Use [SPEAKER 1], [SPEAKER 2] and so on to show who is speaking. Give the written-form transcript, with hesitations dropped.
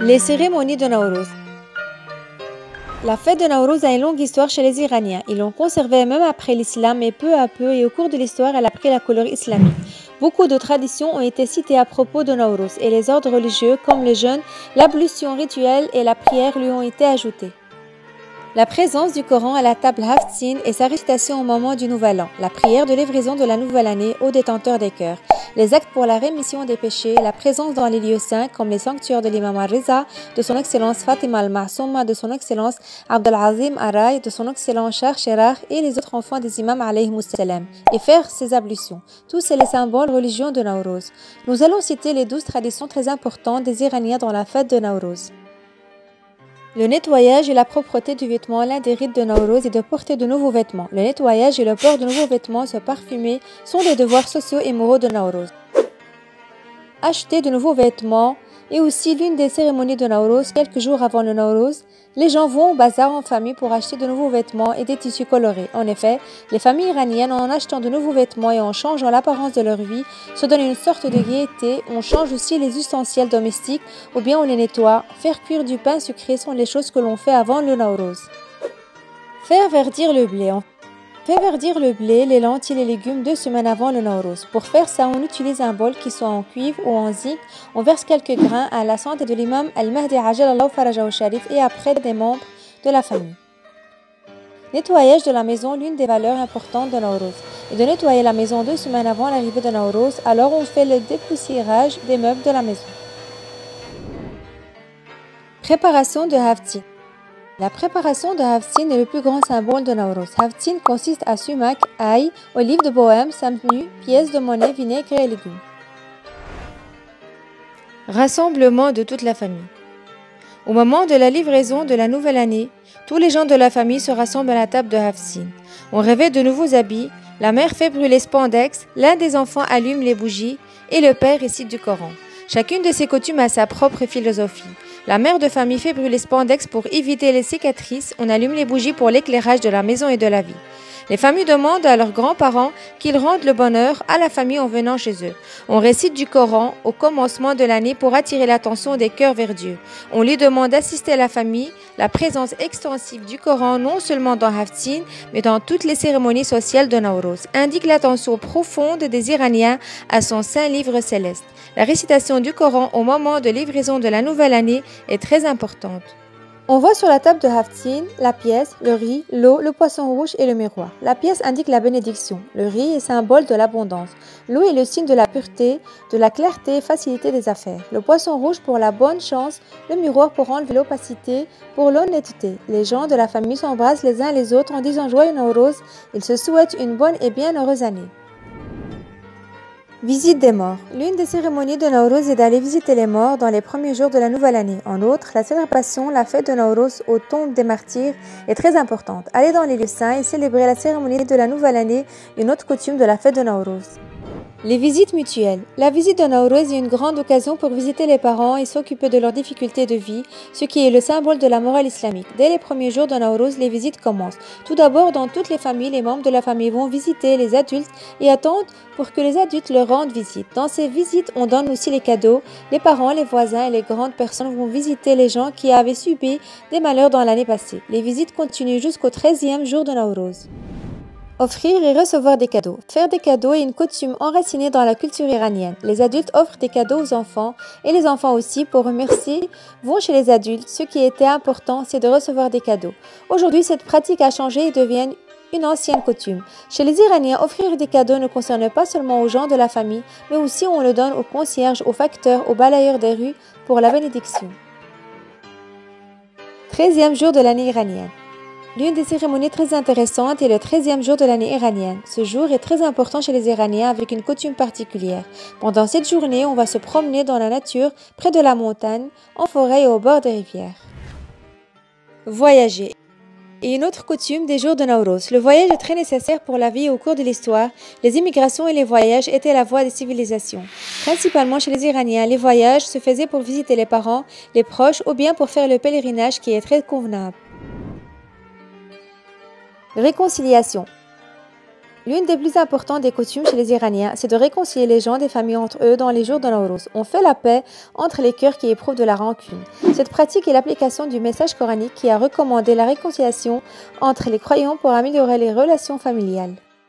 [SPEAKER 1] Les cérémonies de Nowruz. La fête de Nowruz a une longue histoire chez les Iraniens. Ils l'ont conservée même après l'islam, mais peu à peu et au cours de l'histoire, elle a pris la couleur islamique. Beaucoup de traditions ont été citées à propos de Nowruz et les ordres religieux comme le jeûne, l'ablution rituelle et la prière lui ont été ajoutés. La présence du Coran à la table Haftzin et sa récitation au moment du Nouvel An, la prière de livraison de la nouvelle année aux détenteurs des cœurs, les actes pour la rémission des péchés, la présence dans les lieux saints comme les sanctuaires de l'imam al-Riza, de son excellence Fatima al-Ma'souma, de son excellence Abdelazim Aray, de son excellence Shah Cherah et les autres enfants des imams alayhimus salam, et faire ses ablutions. Tous c'est les symboles religieux de Nowruz. Nous allons citer les 12 traditions très importantes des Iraniens dans la fête de Nowruz. Le nettoyage et la propreté du vêtement, l'un des rites de Nowruz est de porter de nouveaux vêtements. Le nettoyage et le port de nouveaux vêtements se parfumer sont des devoirs sociaux et moraux de Nowruz. Acheter de nouveaux vêtements est aussi l'une des cérémonies de Nowruz. Quelques jours avant le Nowruz, les gens vont au bazar en famille pour acheter de nouveaux vêtements et des tissus colorés. En effet, les familles iraniennes, en achetant de nouveaux vêtements et en changeant l'apparence de leur vie, se donnent une sorte de gaieté. On change aussi les ustensiles domestiques ou bien on les nettoie. Faire cuire du pain sucré sont les choses que l'on fait avant le Nowruz. Faire verdir le blé. On fait verdir le blé, les lentilles et les légumes 2 semaines avant le Nowruz. Pour faire ça, on utilise un bol qui soit en cuivre ou en zinc. On verse quelques grains à la santé de l'imam al-Mahdi Ajalallahu Farajahu Sharif et après des membres de la famille. Nettoyage de la maison, l'une des valeurs importantes de Nowruz est de nettoyer la maison 2 semaines avant l'arrivée de Nowruz. Alors on fait le dépoussiérage des meubles de la maison. Préparation de Haftzin. La préparation de Haftzin est le plus grand symbole de Nowruz. Haftzin consiste à sumac, ail, olives de bohème, samtenu, pièces de monnaie, vinaigre et légumes. Rassemblement de toute la famille. Au moment de la livraison de la nouvelle année, tous les gens de la famille se rassemblent à la table de Haftzin. On revêt de nouveaux habits, la mère fait brûler spandex, l'un des enfants allume les bougies et le père récite du Coran. Chacune de ces coutumes a sa propre philosophie. La mère de famille fait brûler spandex pour éviter les cicatrices. On allume les bougies pour l'éclairage de la maison et de la vie. Les familles demandent à leurs grands-parents qu'ils rendent le bonheur à la famille en venant chez eux. On récite du Coran au commencement de l'année pour attirer l'attention des cœurs vers Dieu. On lui demande d'assister à la famille. La présence extensive du Coran, non seulement dans Haftzin, mais dans toutes les cérémonies sociales de Nowruz, indique l'attention profonde des Iraniens à son saint livre céleste. La récitation du Coran au moment de livraison de la nouvelle année est très importante. On voit sur la table de Haftzin la pièce, le riz, l'eau, le poisson rouge et le miroir. La pièce indique la bénédiction. Le riz est symbole de l'abondance. L'eau est le signe de la pureté, de la clarté et facilité des affaires. Le poisson rouge pour la bonne chance, le miroir pour enlever l'opacité, pour l'honnêteté. Les gens de la famille s'embrassent les uns les autres en disant joyeux Nowruz. Ils se souhaitent une bonne et bien heureuse année. Visite des morts. L'une des cérémonies de Nowruz est d'aller visiter les morts dans les premiers jours de la nouvelle année. En outre, la célébration, la fête de Nowruz aux tombes des martyrs est très importante. Aller dans les lieux saints et célébrer la cérémonie de la nouvelle année est une autre coutume de la fête de Nowruz. Les visites mutuelles. La visite de Nowruz est une grande occasion pour visiter les parents et s'occuper de leurs difficultés de vie, ce qui est le symbole de la morale islamique. Dès les premiers jours de Nowruz, les visites commencent. Tout d'abord, dans toutes les familles, les membres de la famille vont visiter les adultes et attendent pour que les adultes leur rendent visite. Dans ces visites, on donne aussi les cadeaux. Les parents, les voisins et les grandes personnes vont visiter les gens qui avaient subi des malheurs dans l'année passée. Les visites continuent jusqu'au 13e jour de Nowruz. Offrir et recevoir des cadeaux. Faire des cadeaux est une coutume enracinée dans la culture iranienne. Les adultes offrent des cadeaux aux enfants et les enfants aussi, pour remercier, vont chez les adultes. Ce qui était important, c'est de recevoir des cadeaux. Aujourd'hui, cette pratique a changé et devient une ancienne coutume. Chez les Iraniens, offrir des cadeaux ne concerne pas seulement aux gens de la famille, mais aussi on le donne aux concierges, aux facteurs, aux balayeurs des rues pour la bénédiction. 13e jour de l'année iranienne. L'une des cérémonies très intéressantes est le 13e jour de l'année iranienne. Ce jour est très important chez les Iraniens avec une coutume particulière. Pendant cette journée, on va se promener dans la nature, près de la montagne, en forêt et au bord des rivières. Voyager. Et une autre coutume des jours de Nowruz. Le voyage est très nécessaire pour la vie au cours de l'histoire. Les immigrations et les voyages étaient la voie des civilisations. Principalement chez les Iraniens, les voyages se faisaient pour visiter les parents, les proches ou bien pour faire le pèlerinage qui est très convenable. Réconciliation. L'une des plus importantes des coutumes chez les Iraniens, c'est de réconcilier les gens des familles entre eux dans les jours de Nowruz. On fait la paix entre les cœurs qui éprouvent de la rancune. Cette pratique est l'application du message coranique qui a recommandé la réconciliation entre les croyants pour améliorer les relations familiales.